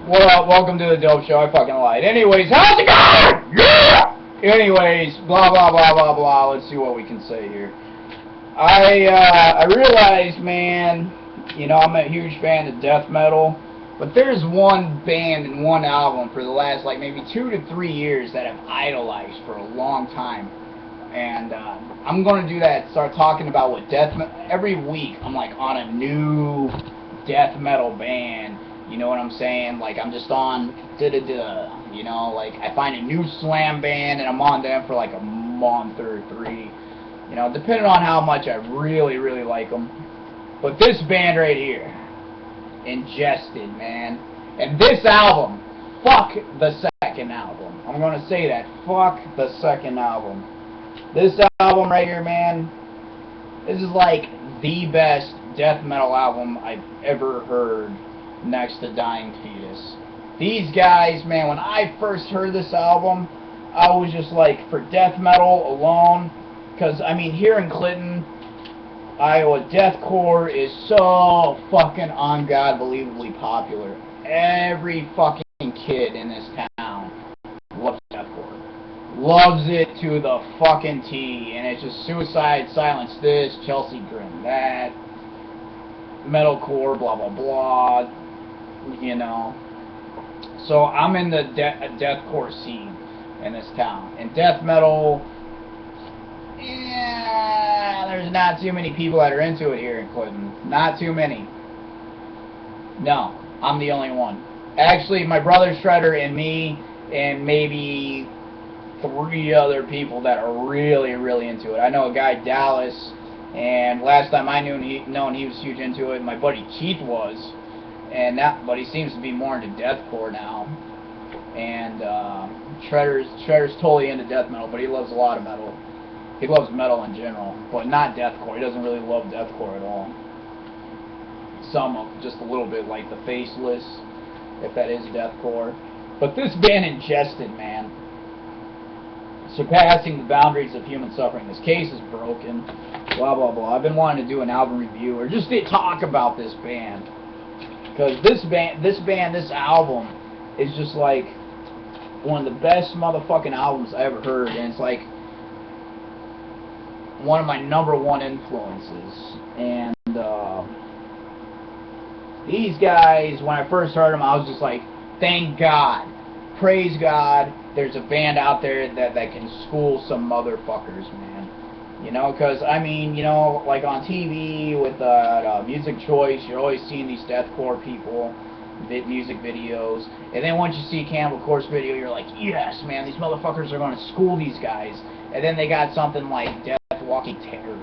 What up? Welcome to the Dope Show. I fucking lied. Anyways, how's it going? Yeah! Anyways, blah, blah, blah, blah, blah. Let's see what we can say here. I realized, man, you know, I'm a huge fan of death metal, but there's one band and one album for the last, like, maybe 2 to 3 years that I've idolized for a long time. And I'm going to do that, start talking about what death metal, every week I'm, like, on a new death metal band. You know what I'm saying? Like, I'm just on da-da-da, you know, like, I find a new slam band, and I'm on them for, like, a month or 3, you know, depending on how much I really, really like them. But this band right here, Ingested, man, and this album, fuck the second album. I'm going to say that, fuck the second album. This album right here, man, this is, like, the best death metal album I've ever heard, next to Dying Fetus. These guys, man, when I first heard this album, I was just like, for death metal alone, because, I mean, here in Clinton, Iowa, deathcore is so fucking ungodbelievably popular. Every fucking kid in this town loves deathcore. Loves it to the fucking T, and it's just Suicide, Silence this, Chelsea Grin that, metalcore, blah, blah, blah, you know. So I'm in the deathcore scene in this town. And death metal, yeah, there's not too many people that are into it here in Clinton. Not too many. No, I'm the only one. Actually, my brother Shredder and me and maybe 3 other people that are really, really into it. I know a guy, Dallas, and last time I knew he was huge into it. My buddy Keith was. And that, but he seems to be more into deathcore now. And Shredder's totally into death metal, but he loves a lot of metal. He loves metal in general, but not deathcore. He doesn't really love deathcore at all. Some of just a little bit, like the Faceless, if that is deathcore. But this band Ingested, man, surpassing the boundaries of human suffering. This case is broken. Blah blah blah. I've been wanting to do an album review or just to talk about this band. Because this album is just like one of the best motherfucking albums I ever heard, and it's like one of my #1 influences. And these guys, when I first heard them, I was just like, thank God, praise God, there's a band out there that can school some motherfuckers, man. You know, because, I mean, you know, like on TV with Music Choice, you're always seeing these deathcore people, music videos, and then once you see Cannibal Corpse video, you're like, yes, man, these motherfuckers are going to school these guys. And then they got something like Death Walking Terror.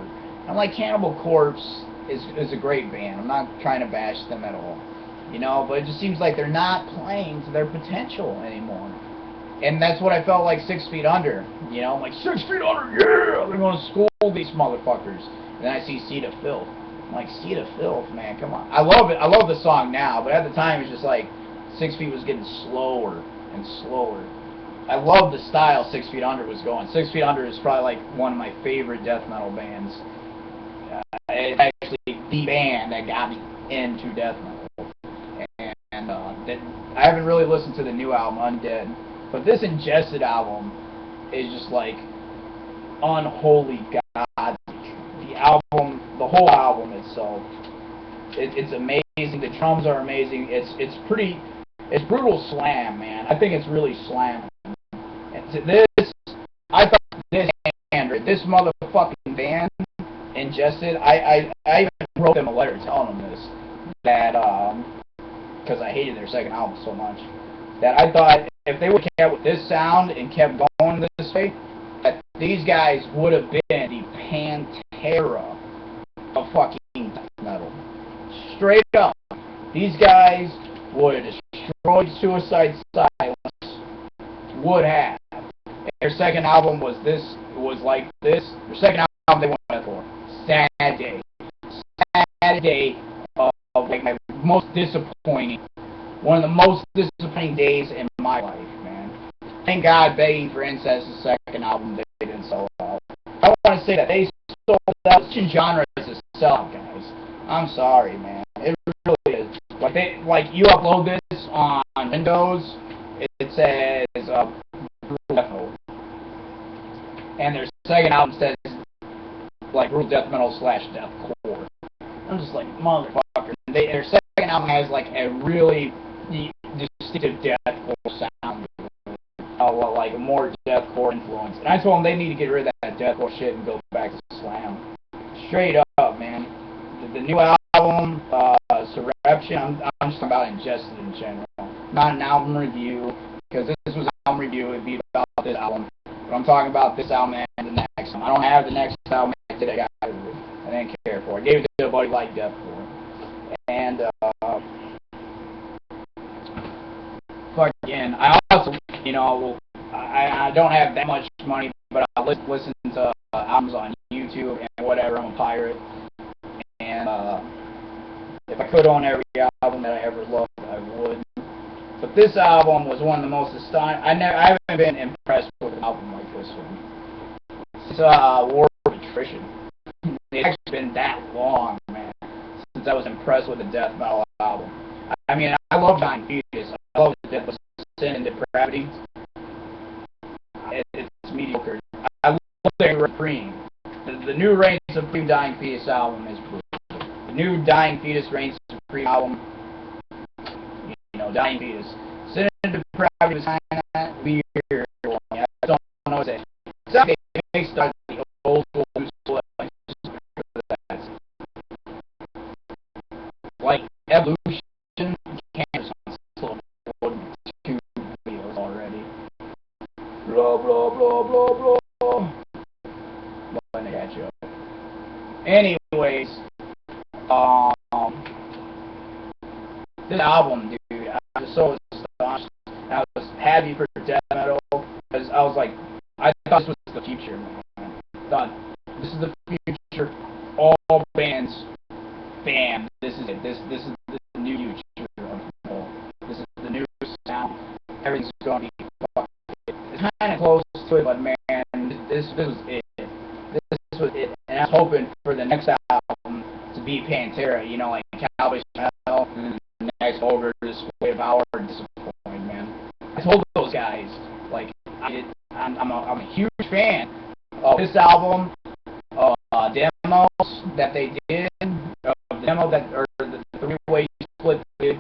I'm like, Cannibal Corpse is a great band. I'm not trying to bash them at all. You know, but it just seems like they're not playing to their potential anymore. And that's what I felt like 6 Feet Under. You know, I'm like, 6 Feet Under, yeah! They're going to school these motherfuckers. And then I see Seed of Filth. I'm like, Seed of Filth, man, come on. I love it. I love the song now, but at the time it was just like 6 Feet was getting slower and slower. I love the style 6 Feet Under was going. 6 Feet Under is probably like one of my favorite death metal bands. It's actually the band that got me into death metal. And I haven't really listened to the new album, Undead. But this Ingested album is just like unholy god. The album, the whole album itself, it's amazing. The drums are amazing. It's brutal slam, man. I think it's really slam. And to this, I thought this motherfucking band, Ingested. I even wrote them a letter telling them this, that because I hated their second album so much, that I thought if they would have kept with this sound and kept going this way, that these guys would have been the Pantera of fucking death metal. Straight up. These guys would have destroyed Suicide Silence. Would have. And their second album was like this. Their second album they went for. Sad Day. Sad Day of like my most disappointing. One of the most disappointing days in my life, man. Thank God Begging for Incest's second album they didn't sell out. I want to say that they sold out. This genre is a sellout, guys. I'm sorry, man. It really is. Like you upload this on on Windows, it says Brutal Death Metal. And their second album says, like, Brutal Death Metal / Deathcore. I'm just like, motherfucker. Their second album has, like, a really distinctive deathcore sound. Like, a more deathcore influence. And I told them they need to get rid of that deathcore shit and go back to slam. Straight up, man. The new album, Surreption, I'm just talking about INGESTED in general. Not an album review, because this was an album review, it'd be about this album. But I'm talking about this album and the next one. I don't have the next album today, I didn't care for it. I gave it to a buddy like Deathcore. And, fuck again, I also, you know, I don't have that much money, but I listen to albums on YouTube and whatever. I'm a pirate. And if I could own every album that I ever loved, I would. But this album was one of the most astonishing. I haven't been impressed with an album like this one. It's War of Attrition. It's actually been that long, man, since I was impressed with a death metal album. I mean, I love Dying Fetus. I love the Death of Sin and Depravity. It's mediocre. I love Reign Supreme. The new Reign Supreme Dying Fetus album is brutal. The new Dying Fetus Reign Supreme album, you know, Dying Fetus. Sin and Depravity was kind of weird. I don't know what to say. It's like they mixed the old school, new school, like Evolution. Cameras on slow forward 2 videos already. Blah blah blah blah blah. Let me catch you up. Anyways, this album, dude, I was so astonished. I was happy for death metal because I was like, I thought this was the future, man. I thought this is the future. All bands, bam, this is it. This is the new future of metal. This is the new sound. Everything's going to be fucked. It's kind of close to it, but man, this was it. This was it. And I was hoping for the next album to be Pantera, you know, like Cowboys Metal, and the next over Display of Our Disappointment, man. I told those guys, like, I'm a huge fan of this album, demos that they did, the demo that, or the three-way split they did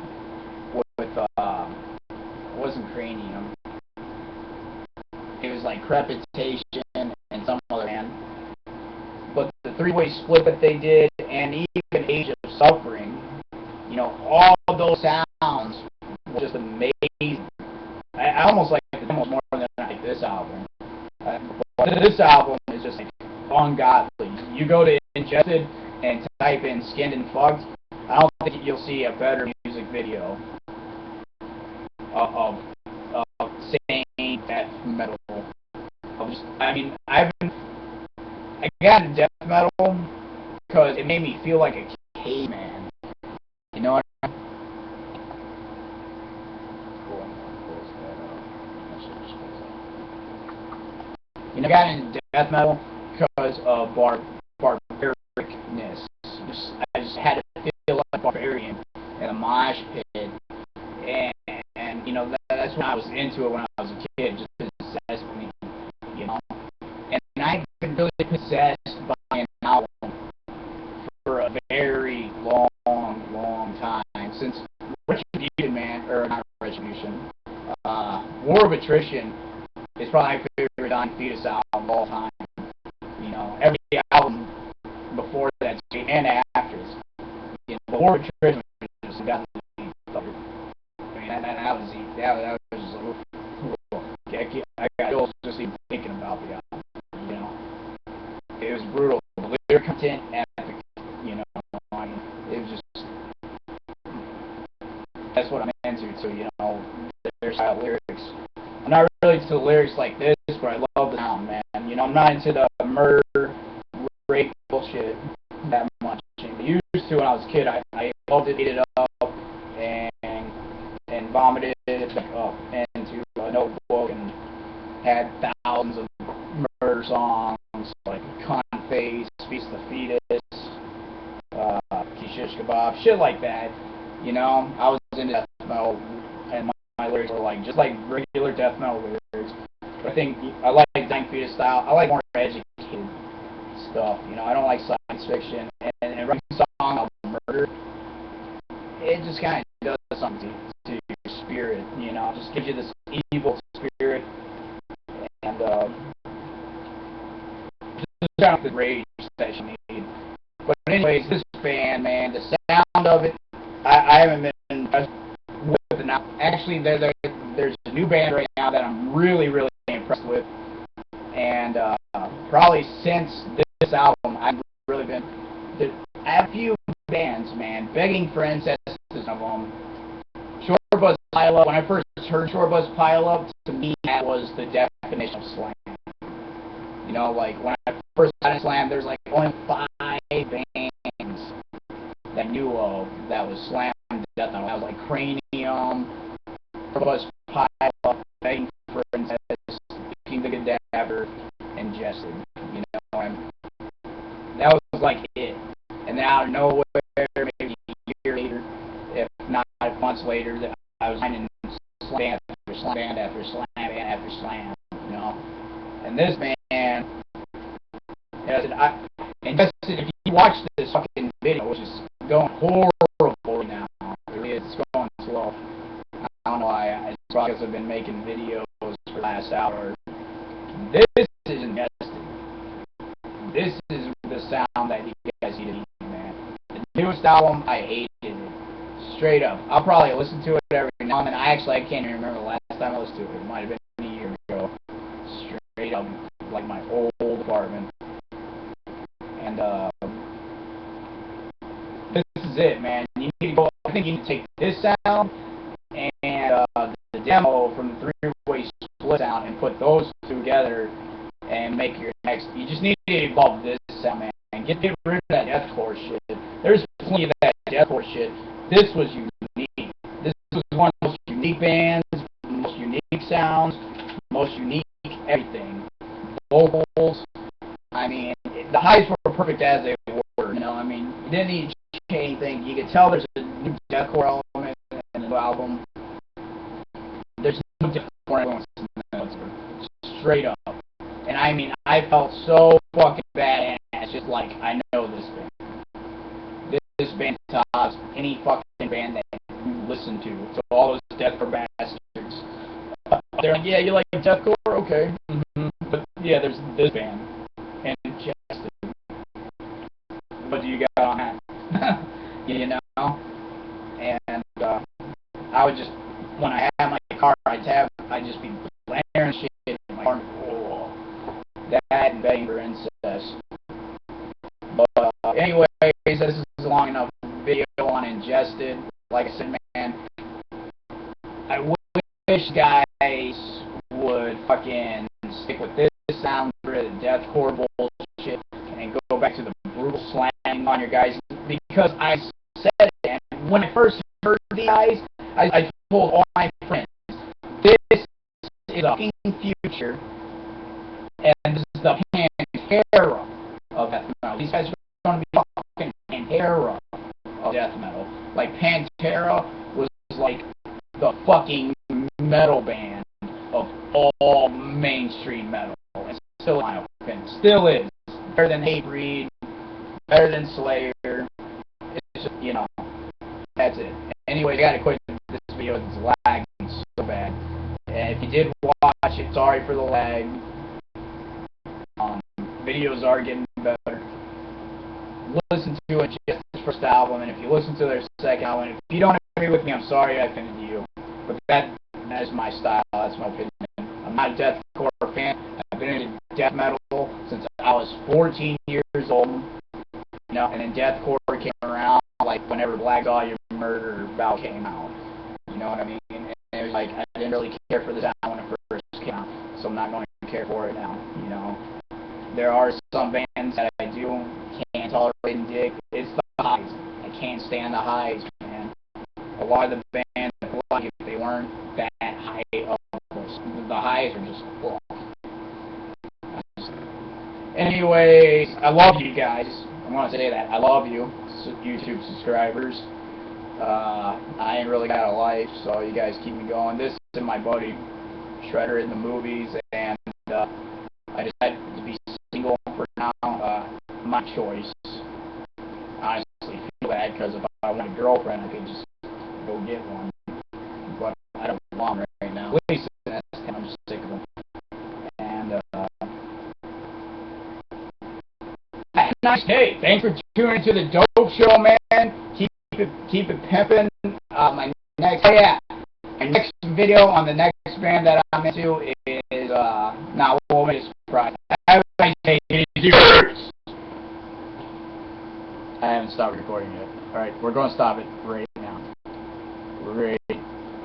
with it wasn't Cranium. It was like Crepitation and some other band. But the three-way split that they did, and even Age of Suffering, you know, all of those sounds were just amazing. I almost like the demos more than I like this album. But this album is just like ungodly. You go to INGESTED and type in Skinned and Fucked, I don't think you'll see a better music video of sane death metal. I got into death metal because it made me feel like a caveman. You know what I mean? You know, I got into death metal because of barbaricness. I just had to feel like a barbarian in a mosh pit, and you know that's when I was into it when I was a kid. Just possessed me, you know. And I've been really possessed by an album for a very long time since Retribution, man, or not Retribution. War of Attrition is probably my favorite Dying Fetus album of all time. You know, every album before that and after, you know, but War of Attrition just got me. I mean, that was just like, I got chills just even thinking about the album. You know, it was brutal. The lyric content, epic. You know, I mean, it was just, that's what I'm into. So, you know, their style lyrics. I'm not really into the lyrics like this, but I love the sound, man. You know, I'm not into the murder, rape bullshit that much. I used to when I was a kid. I loved it, ate it up, and vomited it back up into a notebook and had thousands of murder songs like Cunt Face, Feast the Fetus, Kishish Kebab, shit like that. You know, I was into death metal in my my lyrics are like just like regular death metal lyrics. But I think I like Dying Fetus style. I like more educated stuff. You know, I don't like science fiction. And writing a song about murder, it just kind of does something to your spirit. You know, it just gives you this evil spirit, and just kind of the rage that you need. But anyways, this band, man, the sound of it, I haven't been impressed with it now. Actually, there's a new band right now that I'm really, really impressed with. And probably since this album, I've really been... I have a few bands, man. Begging for Incest is one of them. Short Buzz Pile Up. When I first heard Short Buzz Pile Up, to me, that was the definition of slam. You know, like, when I first got into slam, there's like only 5 bands that I knew of that was slam death metal. That was like Cranium, Buzz Pile Up, Begging for Incest, King the Cadaver, INGESTED. You know, and that was like it. And then out of nowhere, maybe a year later, if not months later, that I was finding slam after slam band after slam band after slam. You know, and this band, INGESTED, if you watch this fucking video, which is going horrible now, really, it's going slow. I don't know why. It's probably because I've been making videos for the last hour. This is INGESTED. This is the sound that you guys need to hear, man. The newest album, I hated it. Straight up. I'll probably listen to it every now and then. I can't even remember the last time I listened to it. It might have been a year ago. Straight up, like my old apartment. And, this is it, man. You need to go, I think you need to take this sound and, the demo from the 3-way split sound and put those two together and make your next. You just need to evolve this sound, man. Get rid of that deathcore shit. There's plenty of that deathcore shit. This was unique. This was one of the most unique bands, most unique sounds, most unique everything. Vocals. I mean, the highs were perfect as they were. You know, I mean, you didn't need to change anything. You could tell there's a new deathcore element in the new album. There's no deathcore influence in the album. Straight up. And I mean, I felt so fucking badass, just like, I know this band. This band tops any fucking band that you listen to. So all those deathcore bastards. They're like, yeah, you like deathcore? Okay. But yeah, there's this band. And INGESTED. What do you got on that? You know? And I would just, when I had my car, I'd just be blaring shit in my car. That and Begging for Incest. But anyways, this is a long enough video on INGESTED. Like I said, man, I wish guys would fucking stick with this sound for the deathcore bullshit and go back to the brutal slamming on your guys, because I said it, and when I first heard the guys, I told all my friends, this is the fucking future. And this is the Pantera of death metal. These guys are going to be fucking Pantera of death metal. Like, Pantera was like the fucking metal band of all mainstream metal. And still, in my opinion, still is. Better than Hatebreed, better than Slayer. It's just, you know, that's it. Anyway, I gotta quit this video. It's lagging so bad. And if you did watch it, sorry for the lag. Videos are getting better. Listen to INGESTED's first album, and if you listen to their second album, if you don't agree with me, I'm sorry I offended you. But that is my style. That's my opinion. I'm not a deathcore fan. I've been into death metal since I was 14 years old. You know, and then deathcore came around like whenever Black Dahlia Murder Bow came out. You know what I mean? And it was like I didn't really care for the sound when it first came out, so I'm not going to care for it now. You know. There are some bands that I do can't tolerate and dig. It's the highs. I can't stand the highs, man. A lot of the bands, if they weren't that high up, the highs are just wrong. Anyways, I love you guys. I want to say that. I love you, YouTube subscribers. I ain't really got a life, so you guys keep me going. This is my buddy Shredder in the movies, and I decided to be single for now. My choice. Honestly, feel bad because if I want a girlfriend, I could just go get one. But I don't want one right now. At least I'm sick of them. And have a nice day. Thanks for tuning to the Dope Show, man. Keep it pimping. My next video on the next band that I'm into is now we'll make a surprise. Have a nice day. I haven't stopped recording yet. Alright, we're going to stop it right